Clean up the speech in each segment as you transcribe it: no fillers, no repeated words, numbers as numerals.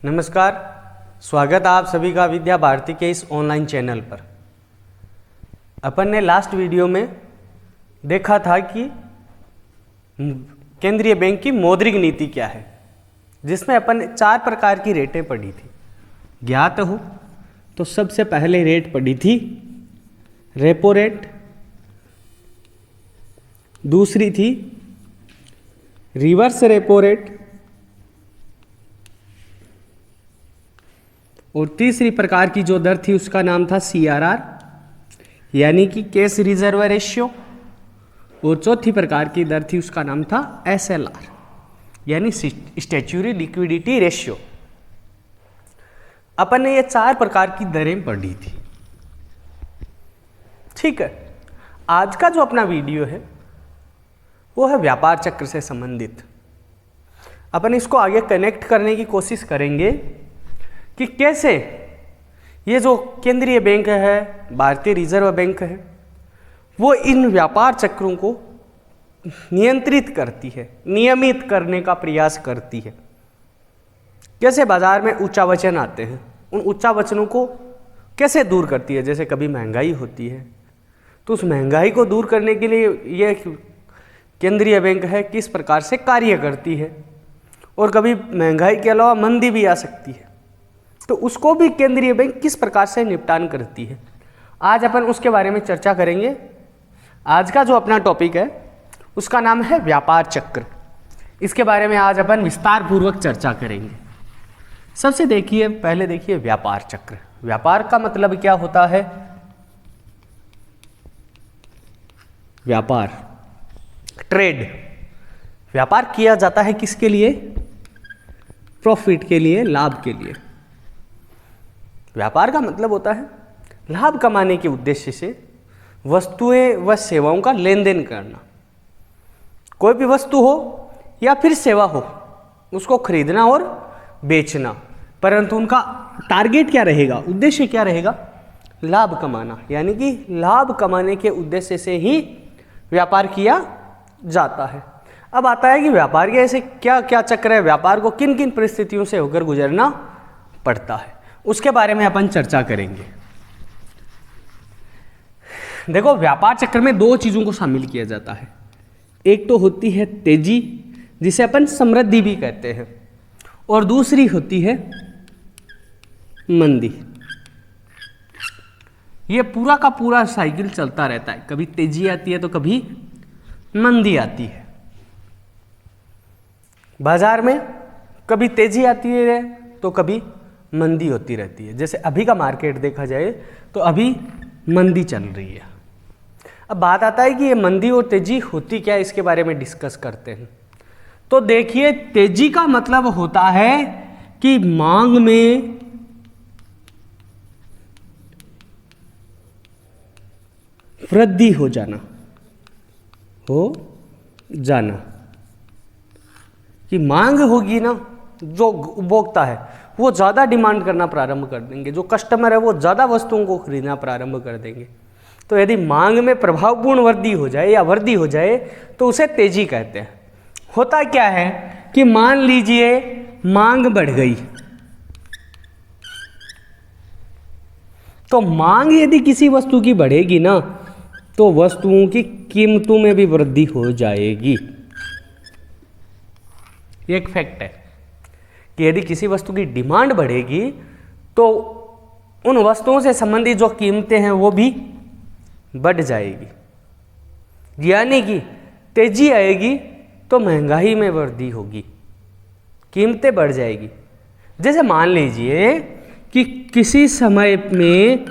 नमस्कार, स्वागत है आप सभी का विद्या भारती के इस ऑनलाइन चैनल पर। अपन ने लास्ट वीडियो में देखा था कि केंद्रीय बैंक की मौद्रिक नीति क्या है, जिसमें अपन ने 4 प्रकार की रेटें पढ़ी थी। ज्ञात हो तो सबसे पहले रेट पढ़ी थी रेपो रेट, दूसरी थी रिवर्स रेपो रेट, और तीसरी प्रकार की जो दर थी उसका नाम था CRR यानी कि कैश रिजर्व रेशियो, और चौथी प्रकार की दर थी उसका नाम था SLR यानी स्टैच्यूटरी लिक्विडिटी रेशियो। अपन ने ये 4 प्रकार की दरें पढ़ी थी। ठीक है, आज का जो अपना वीडियो है वो है व्यापार चक्र से संबंधित। अपन इसको आगे कनेक्ट करने की कोशिश करेंगे कि कैसे ये जो केंद्रीय बैंक है, भारतीय रिजर्व बैंक है, वो इन व्यापार चक्रों को नियंत्रित करती है, नियमित करने का प्रयास करती है। कैसे बाजार में ऊंचा वचन आते हैं, उन ऊंचा वचनों को कैसे दूर करती है। जैसे कभी महंगाई होती है तो उस महंगाई को दूर करने के लिए ये केंद्रीय बैंक है किस प्रकार से कार्य करती है, और कभी महंगाई के अलावा मंदी भी आ सकती है तो उसको भी केंद्रीय बैंक किस प्रकार से निपटान करती है। आज अपन उसके बारे में चर्चा करेंगे। आज का जो अपना टॉपिक है उसका नाम है व्यापार चक्र। इसके बारे में आज अपन विस्तार पूर्वक चर्चा करेंगे। सबसे पहले देखिए व्यापार चक्र। व्यापार का मतलब क्या होता है? व्यापार, ट्रेड। व्यापार किया जाता है किसके लिए? प्रॉफिट के लिए, लाभ के लिए। व्यापार का मतलब होता है लाभ कमाने के उद्देश्य से वस्तुएं व सेवाओं का लेन देन करना। कोई भी वस्तु हो या फिर सेवा हो, उसको खरीदना और बेचना, परंतु उनका टारगेट क्या रहेगा, उद्देश्य क्या रहेगा? लाभ कमाना। यानी कि लाभ कमाने के उद्देश्य से ही व्यापार किया जाता है। अब आता है कि व्यापार के ऐसे क्या क्या चक्र है, व्यापार को किन किन परिस्थितियों से होकर गुजरना पड़ता है, उसके बारे में अपन चर्चा करेंगे। देखो, व्यापार चक्र में 2 चीजों को शामिल किया जाता है। एक तो होती है तेजी, जिसे अपन समृद्धि भी कहते हैं, और दूसरी होती है मंदी। ये पूरा का पूरा साइकिल चलता रहता है, कभी तेजी आती है तो कभी मंदी आती है। बाजार में कभी तेजी आती है तो कभी मंदी होती रहती है। जैसे अभी का मार्केट देखा जाए तो अभी मंदी चल रही है। अब बात आता है कि ये मंदी और तेजी होती क्या है, इसके बारे में डिस्कस करते हैं। तो देखिए, तेजी का मतलब होता है कि मांग में वृद्धि हो जाना, कि मांग होगी ना, जो उपभोक्ता है वो ज़्यादा डिमांड करना प्रारंभ कर देंगे, जो कस्टमर है वो ज़्यादा वस्तुओं को खरीदना प्रारंभ कर देंगे। तो यदि मांग में प्रभावपूर्ण वृद्धि हो जाए या वृद्धि हो जाए तो उसे तेजी कहते हैं। होता क्या है कि मान लीजिए मांग बढ़ गई, तो मांग यदि किसी वस्तु की बढ़ेगी ना तो वस्तुओं की कीमतों में भी वृद्धि हो जाएगी। ये एक फैक्ट है कि यदि किसी वस्तु की डिमांड बढ़ेगी तो उन वस्तुओं से संबंधित जो कीमतें हैं वो भी बढ़ जाएगी। यानी कि तेजी आएगी तो महंगाई में वृद्धि होगी, कीमतें बढ़ जाएगी। जैसे मान लीजिए कि किसी समय में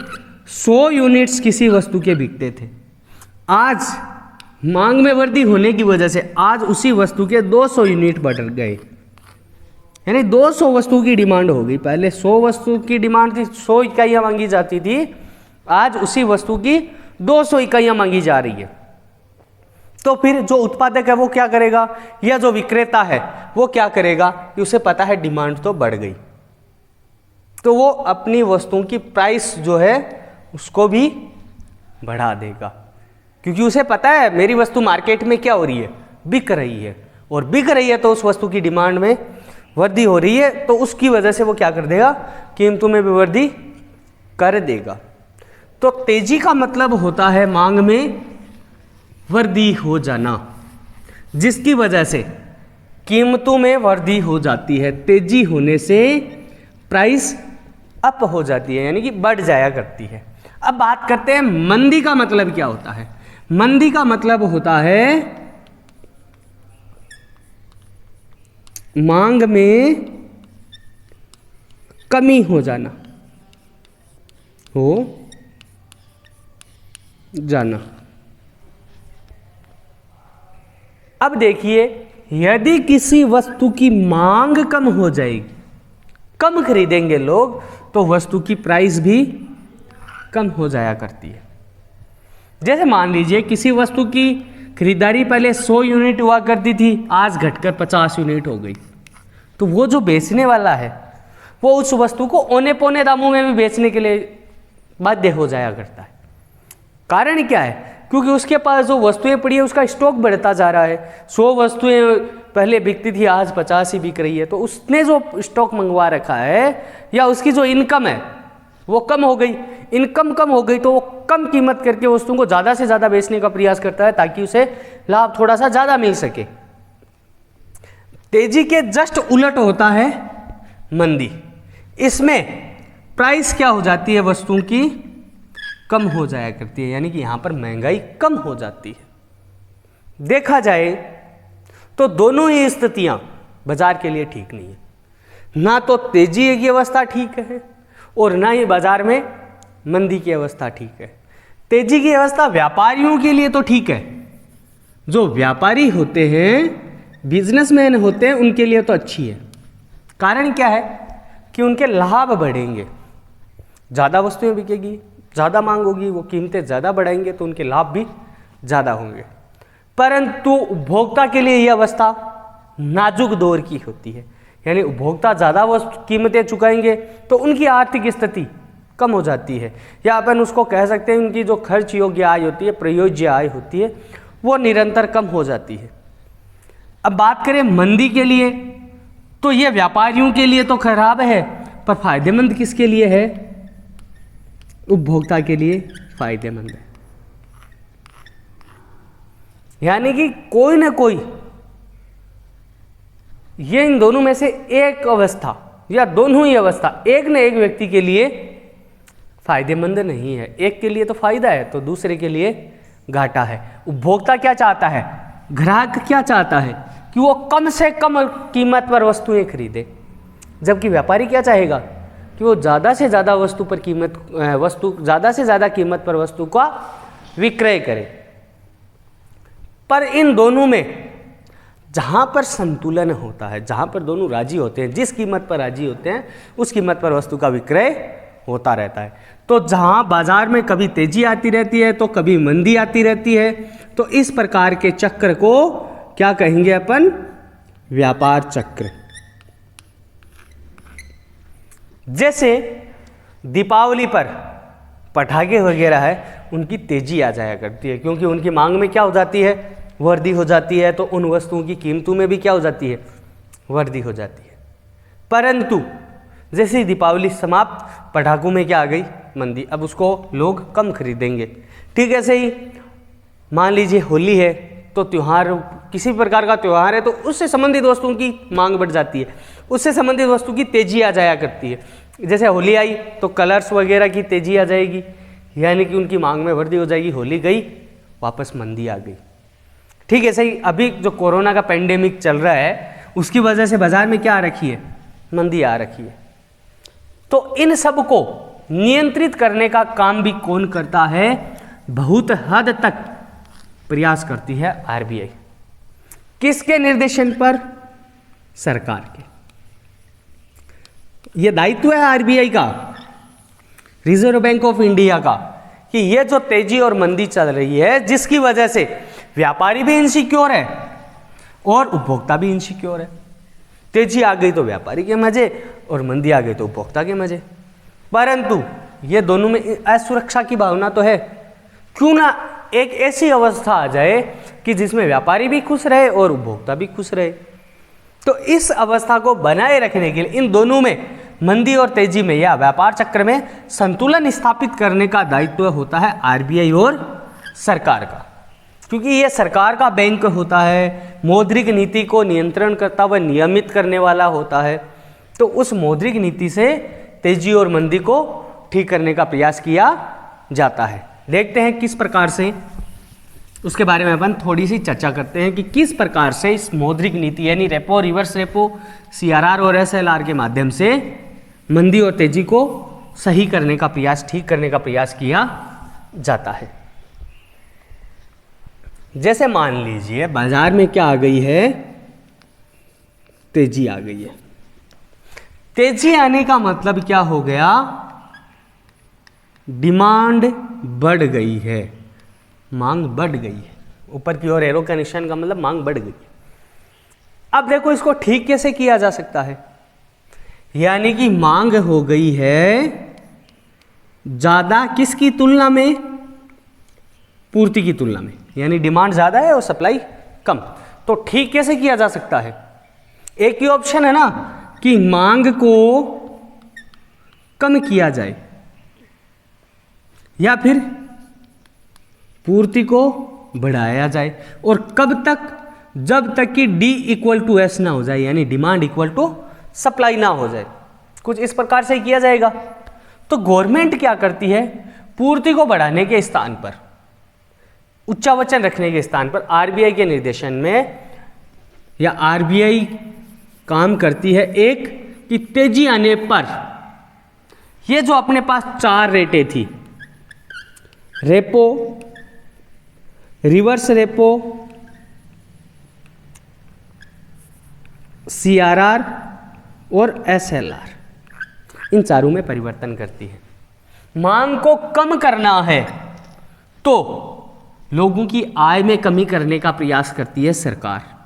100 यूनिट्स किसी वस्तु के बिकते थे, आज मांग में वृद्धि होने की वजह से आज उसी वस्तु के 200 यूनिट बढ़ गए, यानी 200 वस्तु की डिमांड हो गई। पहले 100 वस्तु की डिमांड थी, 100 इकाइयाँ मांगी जाती थी, आज उसी वस्तु की 200 इकाइयाँ मांगी जा रही है। तो फिर जो उत्पादक है वो क्या करेगा, या जो विक्रेता है वो क्या करेगा कि उसे पता है डिमांड तो बढ़ गई, तो वो अपनी वस्तुओं की प्राइस जो है उसको भी बढ़ा देगा। क्योंकि उसे पता है मेरी वस्तु मार्केट में क्या हो रही है, बिक रही है, और बिक रही है तो उस वस्तु की डिमांड में वृद्धि हो रही है, तो उसकी वजह से वो क्या कर देगा, कीमतों में भी वृद्धि कर देगा। तो तेजी का मतलब होता है मांग में वृद्धि हो जाना, जिसकी वजह से कीमतों में वृद्धि हो जाती है। तेजी होने से प्राइस अप हो जाती है, यानी कि बढ़ जाया करती है। अब बात करते हैं मंदी का मतलब क्या होता है। मंदी का मतलब होता है मांग में कमी हो जाना, अब देखिए, यदि किसी वस्तु की मांग कम हो जाएगी, कम खरीदेंगे लोग, तो वस्तु की प्राइस भी कम हो जाया करती है। जैसे मान लीजिए किसी वस्तु की खरीदारी पहले 100 यूनिट हुआ करती थी, आज घटकर 50 यूनिट हो गई, तो वो जो बेचने वाला है वो उस वस्तु को औने पौने दामों में भी बेचने के लिए बाध्य हो जाया करता है। कारण क्या है, क्योंकि उसके पास जो वस्तुएं पड़ी है उसका स्टॉक बढ़ता जा रहा है। 100 वस्तुएं पहले बिकती थी, आज 50 ही बिक रही है, तो उसने जो स्टॉक मंगवा रखा है या उसकी जो इनकम है वो कम हो गई। इनकम कम हो गई तो वो कम कीमत करके वस्तुओं को ज़्यादा से ज़्यादा बेचने का प्रयास करता है ताकि उसे लाभ थोड़ा सा ज़्यादा मिल सके। तेजी के जस्ट उलट होता है मंदी। इसमें प्राइस क्या हो जाती है, वस्तुओं की कम हो जाया करती है, यानी कि यहां पर महंगाई कम हो जाती है। देखा जाए तो दोनों ही स्थितियां बाजार के लिए ठीक नहीं है। ना तो तेजी की अवस्था ठीक है और ना ही बाजार में मंदी की अवस्था ठीक है। तेजी की अवस्था व्यापारियों के लिए तो ठीक है, जो व्यापारी होते हैं, बिजनेसमैन होते हैं, उनके लिए तो अच्छी है। कारण क्या है कि उनके लाभ बढ़ेंगे, ज़्यादा वस्तुएं बिकेगी, ज़्यादा मांग होगी, वो कीमतें ज़्यादा बढ़ाएंगे तो उनके लाभ भी ज़्यादा होंगे। परंतु उपभोक्ता के लिए यह अवस्था नाजुक दौर की होती है, यानी उपभोक्ता ज़्यादा वस्तु कीमतें चुकाएंगे तो उनकी आर्थिक स्थिति कम हो जाती है, या अपन उसको कह सकते हैं उनकी जो खर्च योग्य आय होती है, प्रयोज्य आय होती है, वो निरंतर कम हो जाती है। अब बात करें मंदी के लिए, तो ये व्यापारियों के लिए तो खराब है, पर फायदेमंद किसके लिए है, उपभोक्ता के लिए फायदेमंद है। यानी कि कोई ना कोई ये इन दोनों में से एक अवस्था या दोनों ही अवस्था एक न एक व्यक्ति के लिए फायदेमंद नहीं है। एक के लिए तो फायदा है तो दूसरे के लिए घाटा है। उपभोक्ता क्या चाहता है, ग्राहक क्या चाहता है कि वो कम से कम कीमत पर वस्तुएं खरीदे, जबकि व्यापारी क्या चाहेगा कि वो ज़्यादा से ज़्यादा ज़्यादा से ज़्यादा कीमत पर वस्तु का विक्रय करे। पर इन दोनों में जहाँ पर संतुलन होता है, जहाँ पर दोनों राजी होते हैं, जिस कीमत पर राजी होते हैं उस कीमत पर वस्तु का विक्रय होता रहता है। तो जहाँ बाजार में कभी तेजी आती रहती है तो कभी मंदी आती रहती है, तो इस प्रकार के चक्र को क्या कहेंगे अपन, व्यापार चक्र। जैसे दीपावली पर पटाखे वगैरह है, उनकी तेजी आ जाया करती है क्योंकि उनकी मांग में क्या हो जाती है, वृद्धि हो जाती है, तो उन वस्तुओं की कीमतों में भी क्या हो जाती है, वृद्धि हो जाती है। परंतु जैसे ही दीपावली समाप्त, पटाखों में क्या आ गई, मंदी। अब उसको लोग कम खरीदेंगे। ठीक ऐसे ही मान लीजिए होली है, तो त्यौहार, किसी प्रकार का त्यौहार है, तो उससे संबंधित वस्तुओं की मांग बढ़ जाती है, उससे संबंधित वस्तु की तेजी आ जाया करती है। जैसे होली आई तो कलर्स वगैरह की तेजी आ जाएगी, यानी कि उनकी मांग में वृद्धि हो जाएगी। होली गई, वापस मंदी आ गई। ठीक है, सही। अभी जो कोरोना का पेंडेमिक चल रहा है, उसकी वजह से बाजार में क्या आ रखी है, मंदी आ रखी है। तो इन सब को नियंत्रित करने का काम भी कौन करता है, बहुत हद तक प्रयास करती है आरबीआई। किसके निर्देशन पर, सरकार के। यह दायित्व है आरबीआई का, रिजर्व बैंक ऑफ इंडिया का, कि यह जो तेजी और मंदी चल रही है, जिसकी वजह से व्यापारी भी इनसिक्योर है और उपभोक्ता भी इनसिक्योर है। तेजी आ गई तो व्यापारी के मजे और मंदी आ गई तो उपभोक्ता के मजे। परंतु ये दोनों में असुरक्षा की भावना तो है, क्यों ना एक ऐसी अवस्था आ जाए कि जिसमें व्यापारी भी खुश रहे और उपभोक्ता भी खुश रहे। तो इस अवस्था को बनाए रखने के लिए इन दोनों में, मंदी और तेजी में या व्यापार चक्र में संतुलन स्थापित करने का दायित्व होता है आरबीआई और सरकार का, क्योंकि ये सरकार का बैंक होता है, मौद्रिक नीति को नियंत्रण करता व नियमित करने वाला होता है। तो उस मौद्रिक नीति से तेजी और मंदी को ठीक करने का प्रयास किया जाता है। देखते हैं किस प्रकार से, उसके बारे में अपन थोड़ी सी चर्चा करते हैं कि किस प्रकार से इस मौद्रिक नीति यानी रेपो, रिवर्स रेपो, सीआरआर और एसएलआर के माध्यम से मंदी और तेजी को सही करने का प्रयास, ठीक करने का प्रयास किया जाता है। जैसे मान लीजिए बाजार में क्या आ गई है, तेजी आ गई है। तेजी आने का मतलब क्या हो गया, डिमांड बढ़ गई है, मांग बढ़ गई है। ऊपर की ओर एरो का निशान का मतलब मांग बढ़ गई। अब देखो इसको ठीक कैसे किया जा सकता है, यानी कि मांग हो गई है ज्यादा किसकी तुलना में, पूर्ति की तुलना में, यानी डिमांड ज्यादा है और सप्लाई कम। तो ठीक कैसे किया जा सकता है, एक ही ऑप्शन है ना कि मांग को कम किया जाए या फिर पूर्ति को बढ़ाया जाए। और कब तक, जब तक कि D = S ना हो जाए, यानी डिमांड = सप्लाई ना हो जाए। कुछ इस प्रकार से किया जाएगा। तो गवर्नमेंट क्या करती है, पूर्ति को बढ़ाने के स्थान पर, उच्चावचन रखने के स्थान पर आरबीआई के निर्देशन में या आरबीआई काम करती है एक कि तेजी आने पर ये जो अपने पास 4 रेटें थी, रेपो, रिवर्स रेपो, सीआरआर और एसएलआर, इन चारों में परिवर्तन करती है। मांग को कम करना है तो लोगों की आय में कमी करने का प्रयास करती है सरकार।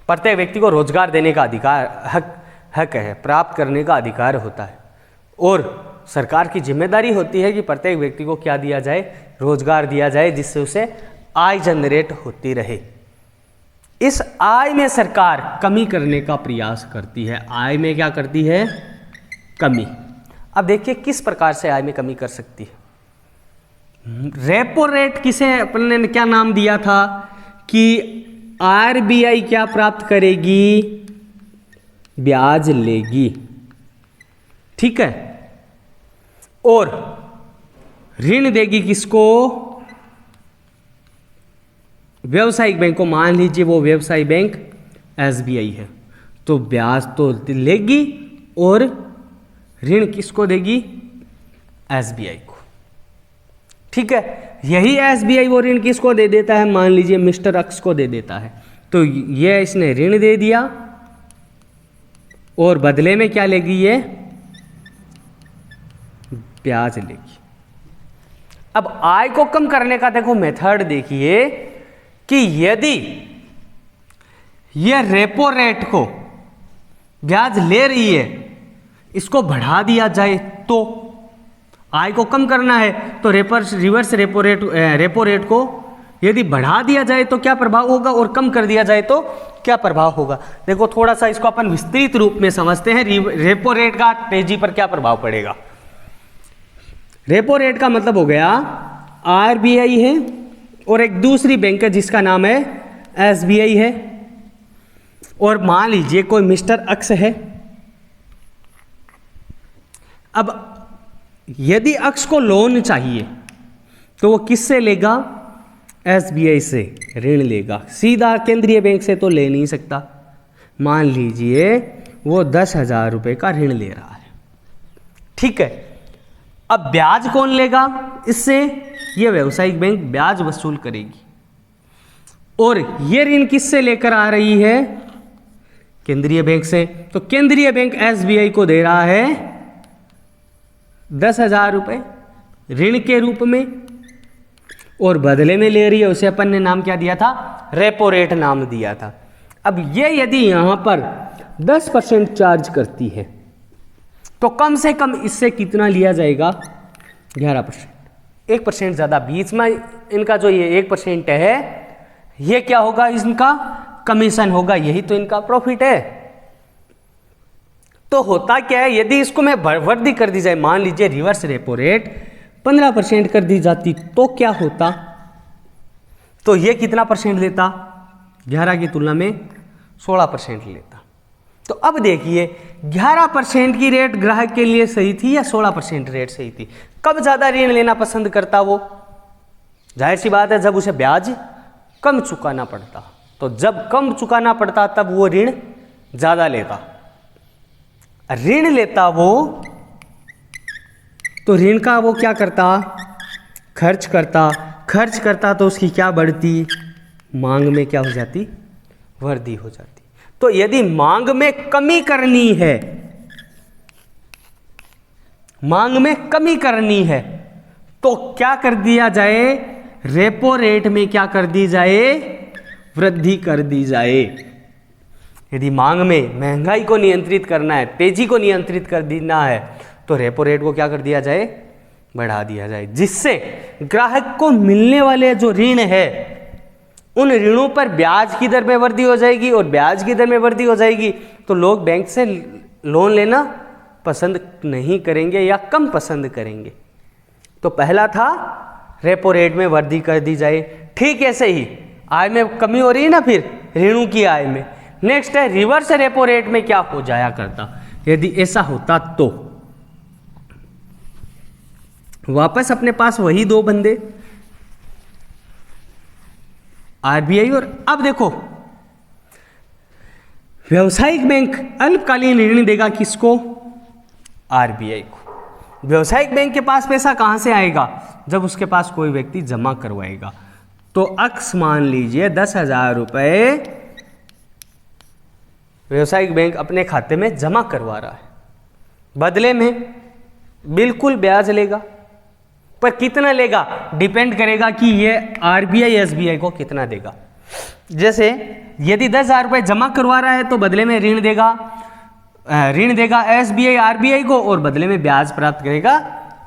प्रत्येक व्यक्ति को रोजगार देने का अधिकार, हक है, प्राप्त करने का अधिकार होता है और सरकार की जिम्मेदारी होती है कि प्रत्येक व्यक्ति को क्या दिया जाए, रोजगार दिया जाए, जिससे उसे आय जनरेट होती रहे। इस आय में सरकार कमी करने का प्रयास करती है। आय में क्या करती है, कमी। अब देखिए किस प्रकार से आय में कमी कर सकती है। रेपो रेट किसे अपन ने क्या नाम दिया था कि आरबीआई क्या प्राप्त करेगी, ब्याज लेगी, ठीक है, और ऋण देगी किसको, व्यवसायिक बैंक को। मान लीजिए वो व्यवसायिक बैंक एसबीआई है, तो ब्याज तो लेगी और ऋण किसको देगी, एसबीआई को, ठीक है। यही एसबीआई वो ऋण किसको दे देता है, मान लीजिए मिस्टर एक्स को दे देता है। तो ये इसने ऋण दे दिया और बदले में क्या लेगी, ये ब्याज लेगी। अब आय को कम करने का देखो मेथड देखिए कि यदि ये रेपो रेट को ब्याज ले रही है, इसको बढ़ा दिया जाए तो आय को कम करना है, तो रिवर्स रेपो रेट को यदि बढ़ा दिया जाए तो क्या प्रभाव होगा और कम कर दिया जाए तो क्या प्रभाव होगा। देखो थोड़ा सा इसको अपन विस्तृत रूप में समझते हैं। रेपो रेट का तेजी पर क्या प्रभाव पड़ेगा। रेपो रेट का मतलब हो गया आरबीआई है और एक दूसरी बैंक है जिसका नाम है एसबीआई है, और मान लीजिए कोई मिस्टर एक्स है। अब यदि एक्स को लोन चाहिए तो वो किससे लेगा, एसबीआई से ऋण लेगा। सीधा केंद्रीय बैंक से तो ले नहीं सकता। मान लीजिए वो 10,000 रुपये का ऋण ले रहा है, ठीक है। अब ब्याज कौन लेगा इससे, ये व्यावसायिक बैंक ब्याज वसूल करेगी। और ये ऋण किससे लेकर आ रही है, केंद्रीय बैंक से। तो केंद्रीय बैंक एसबीआई को दे रहा है 10,000 रुपये ऋण के रूप में, और बदले में ले रही है, उसे अपन ने नाम क्या दिया था, रेपो रेट नाम दिया था। अब ये यदि यहां पर 10% चार्ज करती है तो कम से कम इससे कितना लिया जाएगा, 11%। 1% ज़्यादा, बीच में इनका जो ये 1% है, ये क्या होगा, इनका कमीशन होगा, यही तो इनका प्रॉफिट है। तो होता क्या है, यदि इसको मैं वृद्धि कर दी जाए, मान लीजिए रिवर्स रेपो रेट 15% कर दी जाती तो क्या होता, तो ये कितना परसेंट लेता, 11 की तुलना में 16% लेता। तो अब देखिए 11% की रेट ग्राहक के लिए सही थी या 16% रेट सही थी? कब ज़्यादा ऋण लेना पसंद करता वो? जाहिर सी बात है, जब उसे ब्याज कम चुकाना पड़ता। तो जब कम चुकाना पड़ता तब वो ऋण ज़्यादा लेता। ऋण लेता वो, तो ऋण का वो क्या करता, खर्च करता। खर्च करता तो उसकी क्या बढ़ती, मांग में क्या हो जाती, वृद्धि हो जाती। तो यदि मांग में कमी करनी है, मांग में कमी करनी है, तो क्या कर दिया जाए, रेपो रेट में क्या कर दी जाए, वृद्धि कर दी जाए। यदि मांग में महंगाई को नियंत्रित करना है, तेजी को नियंत्रित कर देना है, तो रेपो रेट को क्या कर दिया जाए, बढ़ा दिया जाए, जिससे ग्राहक को मिलने वाले जो ऋण है उन ऋणों पर ब्याज की दर में वृद्धि हो जाएगी, और ब्याज की दर में वृद्धि हो जाएगी तो लोग बैंक से लोन लेना पसंद नहीं करेंगे या कम पसंद करेंगे। तो पहला था रेपो रेट में वृद्धि कर दी जाए। ठीक ऐसे ही आय में कमी हो रही है ना, फिर ऋणों की आय में। नेक्स्ट है रिवर्स रेपो रेट में क्या हो जाया करता, यदि ऐसा होता तो वापस अपने पास वही दो बंदे, आरबीआई और, अब देखो व्यावसायिक बैंक अल्पकालीन ऋण देगा किसको, आरबीआई को। व्यावसायिक बैंक के पास पैसा कहां से आएगा, जब उसके पास कोई व्यक्ति जमा करवाएगा। तो अक्स मान लीजिए 10,000 रुपए व्यावसायिक बैंक अपने खाते में जमा करवा रहा है, बदले में बिल्कुल ब्याज लेगा, पर कितना लेगा डिपेंड करेगा कि ये आरबीआई एसबीआई को कितना देगा। जैसे यदि 10,000 रुपये जमा करवा रहा है तो बदले में ऋण देगा एसबीआई आरबीआई को, और बदले में ब्याज प्राप्त करेगा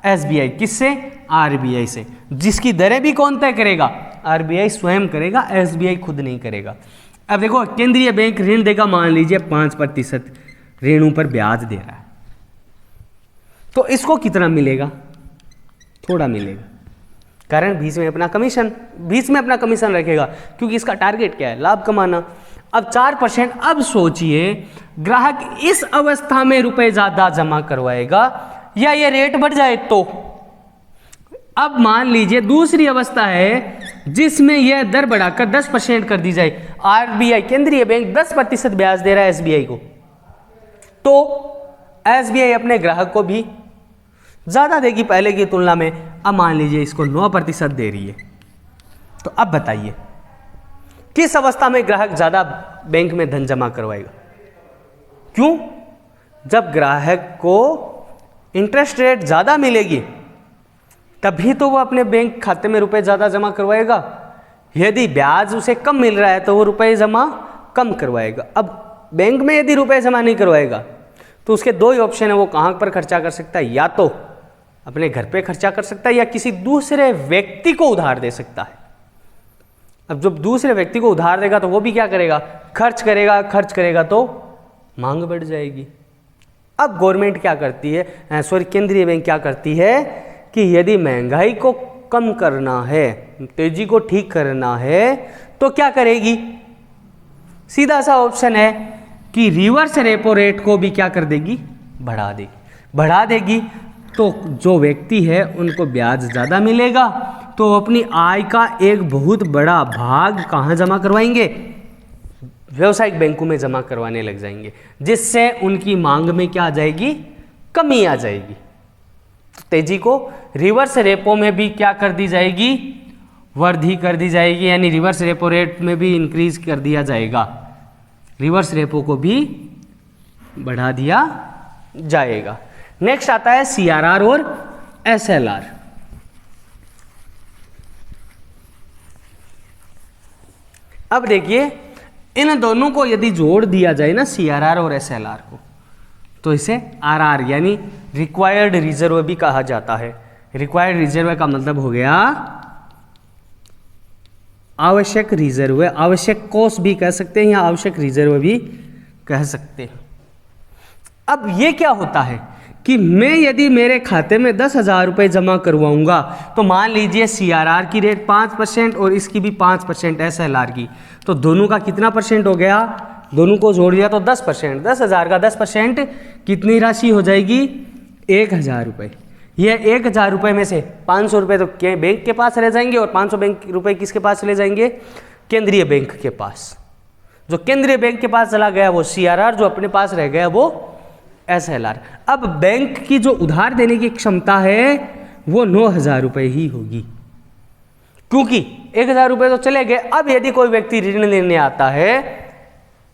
एसबीआई। किससे, आरबीआई से, जिसकी दरें भी कौन तय करेगा, आरबीआई स्वयं करेगा, एसबीआई खुद नहीं करेगा। अब देखो केंद्रीय बैंक ऋण देगा, मान लीजिए 5% ऋणों पर ब्याज दे रहा है, तो इसको कितना मिलेगा, थोड़ा मिलेगा, कारण बीच में अपना कमीशन रखेगा, क्योंकि इसका टारगेट क्या है, लाभ कमाना। अब 4%, अब सोचिए ग्राहक इस अवस्था में रुपए ज्यादा जमा करवाएगा या ये रेट बढ़ जाए तो। अब मान लीजिए दूसरी अवस्था है जिसमें यह दर बढ़ाकर 10% कर दी जाए, आरबीआई केंद्रीय बैंक 10% ब्याज दे रहा है एसबीआई को, तो एसबीआई अपने ग्राहक को भी ज्यादा देगी पहले की तुलना में। अब मान लीजिए इसको 9% दे रही है, तो अब बताइए किस अवस्था में ग्राहक ज्यादा बैंक में धन जमा करवाएगा? क्यों? जब ग्राहक को इंटरेस्ट रेट ज्यादा मिलेगी तभी तो वो अपने बैंक खाते में रुपए ज्यादा जमा करवाएगा। यदि ब्याज उसे कम मिल रहा है तो वो रुपए जमा कम करवाएगा। अब बैंक में यदि रुपए जमा नहीं करवाएगा तो उसके दो ही ऑप्शन है, वो कहाँ पर खर्चा कर सकता है, या तो अपने घर पे खर्चा कर सकता है या किसी दूसरे व्यक्ति को उधार दे सकता है। अब जब दूसरे व्यक्ति को उधार देगा तो वो भी क्या करेगा, खर्च करेगा तो मांग बढ़ जाएगी। अब गवर्नमेंट क्या करती है, केंद्रीय बैंक क्या करती है कि यदि महंगाई को कम करना है, तेजी को ठीक करना है, तो क्या करेगी, सीधा सा ऑप्शन है कि रिवर्स रेपो रेट को भी क्या कर देगी, बढ़ा देगी। तो जो व्यक्ति है उनको ब्याज ज़्यादा मिलेगा, तो अपनी आय का एक बहुत बड़ा भाग कहाँ जमा करवाएंगे, व्यावसायिक बैंकों में जमा करवाने लग जाएंगे, जिससे उनकी मांग में क्या आ जाएगी, कमी आ जाएगी। तेजी को रिवर्स रेपो में भी क्या कर दी जाएगी, वृद्धि कर दी जाएगी, यानी रिवर्स रेपो रेट में भी इंक्रीज कर दिया जाएगा, रिवर्स रेपो को भी बढ़ा दिया जाएगा। नेक्स्ट आता है सीआरआर और एसएलआर। अब देखिए इन दोनों को यदि जोड़ दिया जाए ना, सीआरआर और एसएलआर को, तो इसे आरआर यानी रिक्वायर्ड रिजर्व भी कहा जाता है। रिक्वायर्ड रिजर्व का मतलब हो गया आवश्यक रिजर्व, आवश्यक कोष भी कह सकते हैं या आवश्यक रिजर्व भी कह सकते हैं। अब ये क्या होता है कि मैं यदि मेरे खाते में 10,000 रुपये जमा करवाऊंगा तो मान लीजिए CRR की रेट 5% और इसकी भी 5% SLR की, तो दोनों का कितना परसेंट हो गया, दोनों को जोड़ दिया तो 10%। 10,000 का 10% कितनी राशि हो जाएगी, 1,000 रुपये। ये 1,000 रुपये में से 500 रुपये तो बैंक के पास रह जाएंगे और 500 रुपये किसके पास चले जाएंगे, केंद्रीय बैंक के पास। जो केंद्रीय बैंक के पास चला गया वो CRR, जो अपने पास रह गया वो SLR। अब बैंक की जो उधार देने की क्षमता है वो 9,000 रुपये ही होगी, क्योंकि 1,000 रुपये तो चले गए। अब यदि कोई व्यक्ति ऋण लेने आता है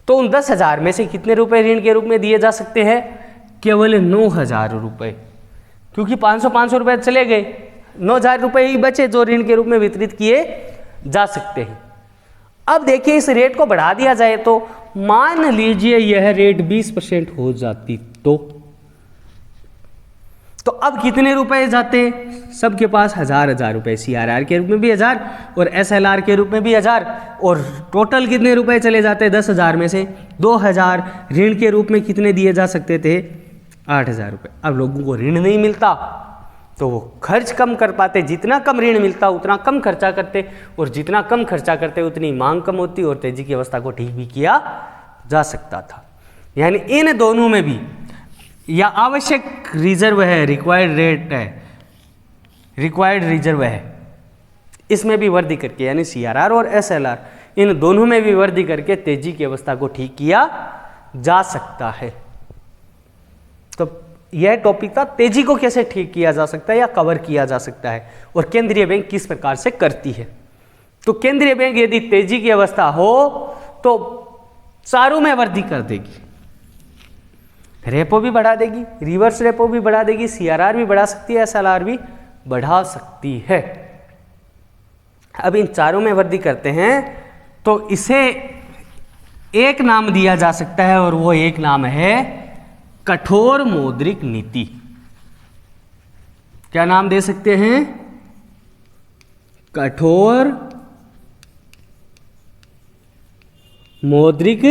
तो उन 10,000 में से कितने रुपए ऋण के रूप में दिए जा सकते हैं, केवल 9,000 रुपये, क्योंकि 500 रुपये चले गए, 9,000 रुपये ही बचे जो ऋण के रूप में वितरित किए जा सकते हैं। अब देखिए इस रेट को बढ़ा दिया जाए तो मान लीजिए यह रेट 20% हो जाती तो अब कितने रुपए जाते, सबके पास 1,000 रुपए, CRR के रूप में भी 1,000 और SLR के रूप में भी 1,000, और टोटल कितने रुपए चले जाते, 10,000 में से 2,000 ऋण के रूप में कितने दिए जा सकते थे, 8,000 रुपये। अब लोगों को ऋण नहीं मिलता तो वो खर्च कम कर पाते, जितना कम ऋण मिलता उतना कम खर्चा करते, और जितना कम खर्चा करते उतनी मांग कम होती और तेजी की अवस्था को ठीक भी किया जा सकता था। यानी इन दोनों में भी या आवश्यक रिजर्व है, रिक्वायर्ड रेट है, रिक्वायर्ड रिजर्व है, इसमें भी वृद्धि करके यानी CRR और SLR इन दोनों में भी वृद्धि करके तेजी की अवस्था को ठीक किया जा सकता है। तो यह टॉपिक था, तेजी को कैसे ठीक किया जा सकता है या कवर किया जा सकता है और केंद्रीय बैंक किस प्रकार से करती है। तो केंद्रीय बैंक यदि तेजी की अवस्था हो तो चारों में वृद्धि कर देगी, रेपो भी बढ़ा देगी, रिवर्स रेपो भी बढ़ा देगी, CRR भी बढ़ा सकती है, SLR भी बढ़ा सकती है। अब इन चारों में वृद्धि करते हैं तो इसे एक नाम दिया जा सकता है और वो एक नाम है कठोर मौद्रिक नीति। क्या नाम दे सकते हैं, कठोर मौद्रिक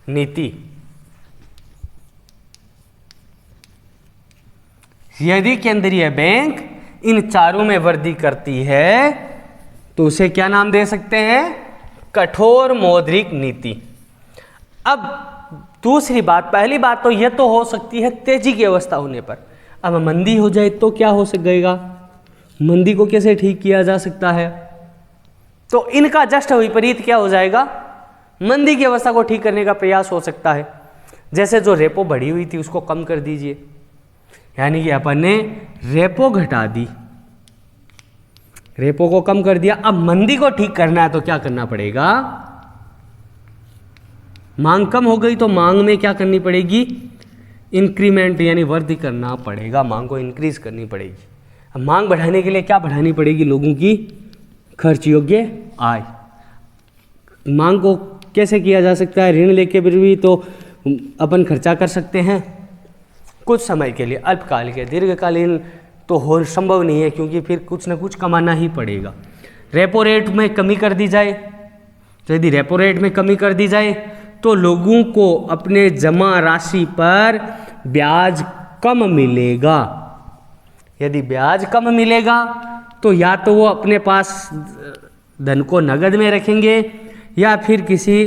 नीति। यदि केंद्रीय बैंक इन चारों में वृद्धि करती है तो उसे क्या नाम दे सकते हैं, कठोर मौद्रिक नीति। अब दूसरी बात, पहली बात तो यह तो हो सकती है तेजी की अवस्था होने पर, अब मंदी हो जाए तो क्या हो सकेगा, मंदी को कैसे ठीक किया जा सकता है, तो इनका जस्ट विपरीत क्या हो जाएगा, मंदी की अवस्था को ठीक करने का प्रयास हो सकता है। जैसे जो रेपो बढ़ी हुई थी उसको कम कर दीजिए, यानी कि अपन ने रेपो घटा दी, रेपो को कम कर दिया। अब मंदी को ठीक करना है तो क्या करना पड़ेगा, मांग कम हो गई तो मांग में क्या करनी पड़ेगी, इंक्रीमेंट यानी वृद्धि करना पड़ेगा, मांग को इंक्रीज करनी पड़ेगी। अब मांग बढ़ाने के लिए क्या बढ़ानी पड़ेगी, लोगों की खर्च योग्य आय। मांग को कैसे किया जा सकता है, ऋण लेके भी तो अपन खर्चा कर सकते हैं कुछ समय के लिए, अल्पकाल के, दीर्घकालीन तो हो संभव नहीं है क्योंकि फिर कुछ ना कुछ कमाना ही पड़ेगा। रेपो रेट में कमी कर दी जाए, तो यदि रेपो रेट में कमी कर दी जाए तो लोगों को अपने जमा राशि पर ब्याज कम मिलेगा। यदि ब्याज कम मिलेगा तो या तो वो अपने पास धन को नगद में रखेंगे या फिर किसी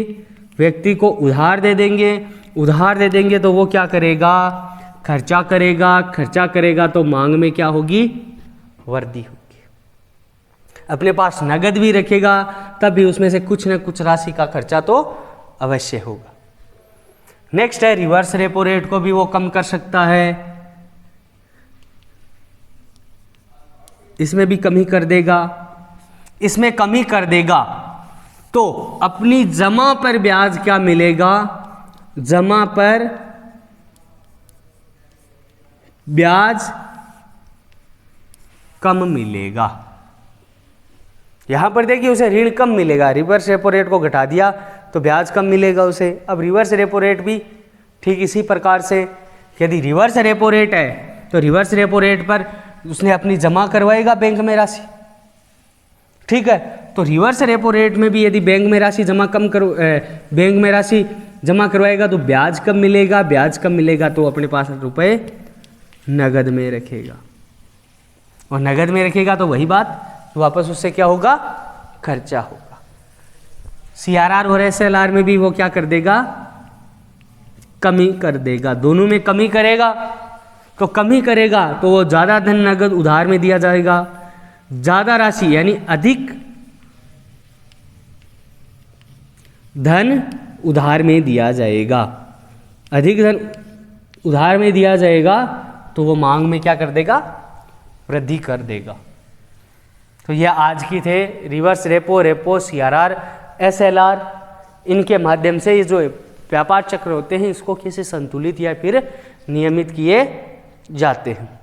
व्यक्ति को उधार दे देंगे। उधार दे देंगे तो वो क्या करेगा, खर्चा करेगा, खर्चा करेगा तो मांग में क्या होगी, वृद्धि होगी। अपने पास नगद भी रखेगा तब भी उसमें से कुछ न कुछ राशि का खर्चा तो अवश्य होगा। नेक्स्ट है रिवर्स रेपो रेट को भी वो कम कर सकता है, इसमें भी कमी कर देगा। इसमें कमी कर देगा तो अपनी जमा पर ब्याज क्या मिलेगा, जमा पर ब्याज कम मिलेगा। यहां पर देखिए उसे ऋण कम मिलेगा, रिवर्स रेपो रेट को घटा दिया तो ब्याज कम मिलेगा उसे। अब रिवर्स रेपो रेट भी ठीक इसी प्रकार से, यदि रिवर्स रेपो रेट है तो रिवर्स रेपो रेट पर उसने अपनी जमा करवाएगा बैंक में राशि, ठीक है। तो रिवर्स रेपो रेट में भी यदि बैंक में राशि जमा करवाएगा तो ब्याज कब मिलेगा, ब्याज कब मिलेगा, तो अपने पास रुपए नगद में रखेगा, और नगद में रखेगा तो वही बात, वापस उससे क्या होगा, खर्चा होगा। CRR और SLR में भी वो क्या कर देगा, कमी कर देगा, दोनों में कमी करेगा। तो कमी करेगा तो वो ज़्यादा धन नगद उधार में दिया जाएगा, ज़्यादा राशि यानी अधिक धन उधार में दिया जाएगा, अधिक धन उधार में दिया जाएगा तो वो मांग में क्या कर देगा, वृद्धि कर देगा। तो ये आज की थे reverse repo, repo, CRR, SLR, इनके माध्यम से ये जो व्यापार चक्र होते हैं इसको कैसे संतुलित या फिर नियमित किए जाते हैं।